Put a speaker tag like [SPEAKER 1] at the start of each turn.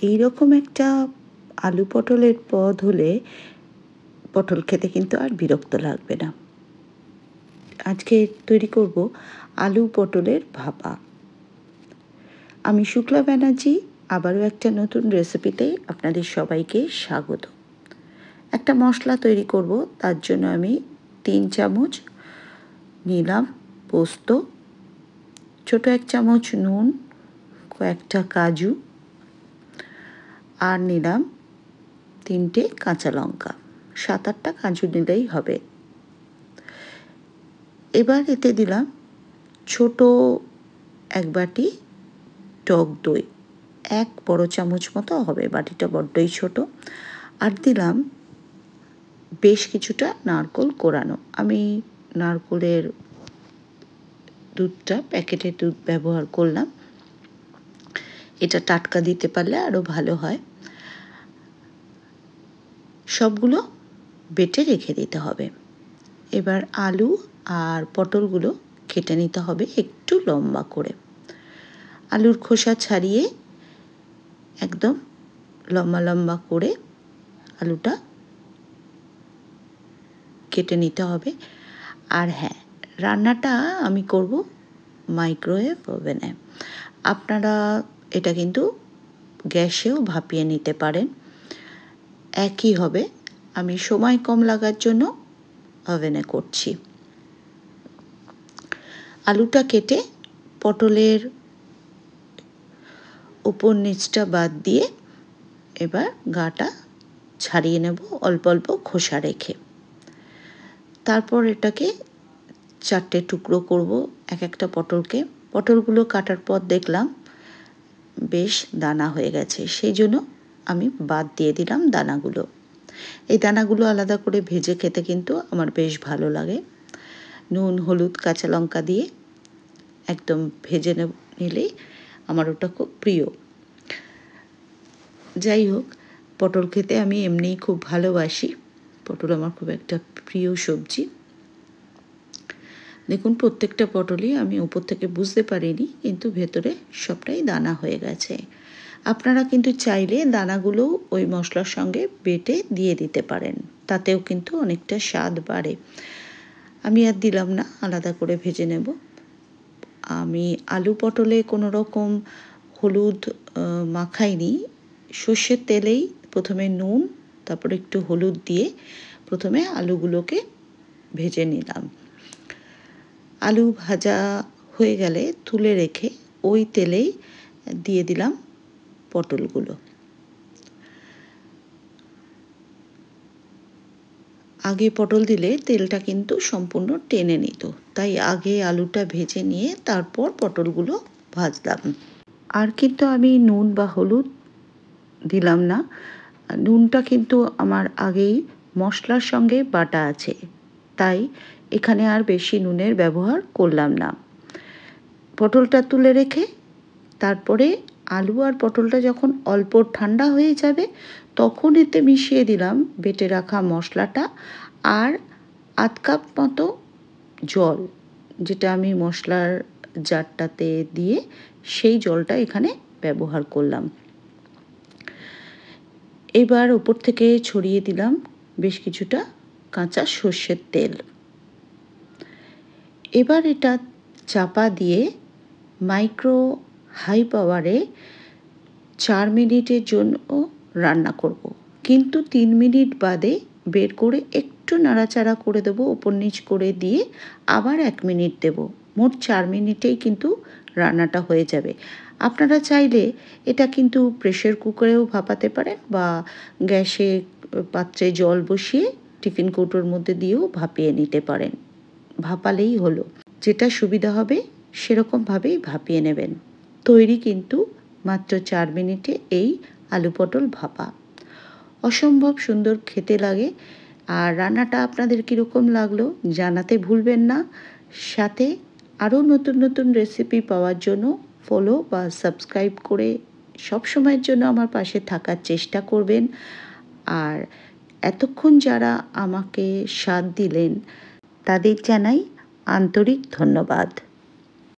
[SPEAKER 1] এইরকম একটা আলু পটলের পদ হলে পটল খেতে কিন্তু আর বিরক্ত লাগবে না। আজকে তৈরি করব আলু পটলের ভাপা। আমি শুক্লা ব্যানার্জি, আবারও একটা নতুন রেসিপিতে আপনাদের সবাইকে স্বাগত। একটা মশলা তৈরি করব, তার জন্য আমি 3 চামচ নিলাম পোস্ত, ছোট 1 চামচ নুন, কয়েকটা কাজু, আর নিলাম 3টে কাঁচা লঙ্কা। 7-8টা কাজু নিলেই হবে। এবার এতে দিলাম ছোট 1 বাটি টক দই, 1 বড় চামচ মতো হবে, বাটিটা বড্ডই ছোট। আর দিলাম বেশ কিছুটা নারকোল কোরানো। আমি নারকোলের দুধটা, প্যাকেটের দুধ ব্যবহার করলাম। এটা টাটকা দিতে পারলে আরও ভালো হয়। সবগুলো বেটে রেখে দিতে হবে। এবার আলু আর পটলগুলো কেটে নিতে হবে একটু লম্বা করে। আলুর খোসা ছাড়িয়ে একদম লম্বা লম্বা করে আলুটা কেটে নিতে হবে। আর হ্যাঁ, রান্নাটা আমি করব মাইক্রোওয়েভ ওভেনে। আপনারা এটা কিন্তু গ্যাসেও ভাপিয়ে নিতে পারেন, একই হবে। আমি সময় কম লাগার জন্য ওভেনে করছি। আলুটা কেটে পটলের উপর নিচটা বাদ দিয়ে এবার গাটা ছাড়িয়ে নেব অল্প অল্প খোসা রেখে। তারপর এটাকে 4টে টুকরো করব এক একটা পটলকে। পটলগুলো কাটার পর দেখলাম বেশ দানা হয়ে গেছে, সেই জন্য আমি বাদ দিয়ে দিলাম দানাগুলো। এই দানাগুলো আলাদা করে ভেজে খেতে কিন্তু আমার বেশ ভালো লাগে। নুন, হলুদ, কাঁচা লঙ্কা দিয়ে একদম ভেজে নিলেই আমার ওটা খুব প্রিয়। যাই হোক, পটল খেতে আমি এমনিই খুব ভালোবাসি। পটল আমার খুব একটা প্রিয় সবজি। দেখুন, প্রত্যেকটা পটলই আমি উপর থেকে বুঝতে পারিনি, কিন্তু ভেতরে সবটাই দানা হয়ে গেছে। আপনারা কিন্তু চাইলে দানাগুলো ওই মশলার সঙ্গে বেটে দিয়ে দিতে পারেন, তাতেও কিন্তু অনেকটা স্বাদ বাড়ে। আমি আর দিলাম না, আলাদা করে ভেজে নেব। আমি আলু পটলে কোনো রকম হলুদ মাখাইনি। সর্ষের তেলেই প্রথমে নুন, তারপর একটু হলুদ দিয়ে প্রথমে আলুগুলোকে ভেজে নিলাম। আলু ভাজা হয়ে গেলে তুলে রেখে ওই তেলেই দিয়ে দিলাম পটলগুলো। আগে পটল দিলে তেলটা কিন্তু সম্পূর্ণ টেনে নিত, তাই আগে আলুটা ভেজে নিয়ে তারপর পটলগুলো ভাজলাম। আর কিন্তু আমি নুন বা হলুদ দিলাম না। নুনটা কিন্তু আমার আগেই মশলার সঙ্গে বাটা আছে, তাই এখানে আর বেশি নুনের ব্যবহার করলাম না। পটলটা তুলে রেখে তারপরে আলু আর পটলটা যখন অল্প ঠান্ডা হয়ে যাবে, তখন এতে মিশিয়ে দিলাম বেটে রাখা মশলাটা আর 1/2 কাপ মতো জল, যেটা আমি মশলার জারটাতে দিয়ে সেই জলটা এখানে ব্যবহার করলাম। এবার উপর থেকে ছড়িয়ে দিলাম বেশ কিছুটা কাঁচা সর্ষের তেল। এবার এটা চাপা দিয়ে মাইক্রো হাই পাওয়ারে 4 মিনিটের জন্য রান্না করব, কিন্তু 3 মিনিট বাদে বের করে একটু নাড়াচাড়া করে দেবো, উপর নিচ করে দিয়ে আবার 1 মিনিট দেব। মোট 4 মিনিটেই কিন্তু রান্নাটা হয়ে যাবে। আপনারা চাইলে এটা কিন্তু প্রেসার কুকারেও ভাপাতে পারেন, বা গ্যাসে পাত্রে জল বসিয়ে টিফিন কৌটোর মধ্যে দিয়েও ভাপিয়ে নিতে পারেন। ভাপালেই হলো, যেটা সুবিধা হবে সেরকমভাবেই ভাপিয়ে নেবেন। তৈরি কিন্তু মাত্র 4 মিনিটে এই আলু পটল ভাপা। অসম্ভব সুন্দর খেতে লাগে। আর রান্নাটা আপনাদের কীরকম লাগলো জানাতে ভুলবেন না। সাথে আরও নতুন নতুন রেসিপি পাওয়ার জন্য ফলো বা সাবস্ক্রাইব করে সবসময়ের জন্য আমার পাশে থাকার চেষ্টা করবেন। আর এতক্ষণ যারা আমাকে সাথ দিলেন তাদের জানাই আন্তরিক ধন্যবাদ।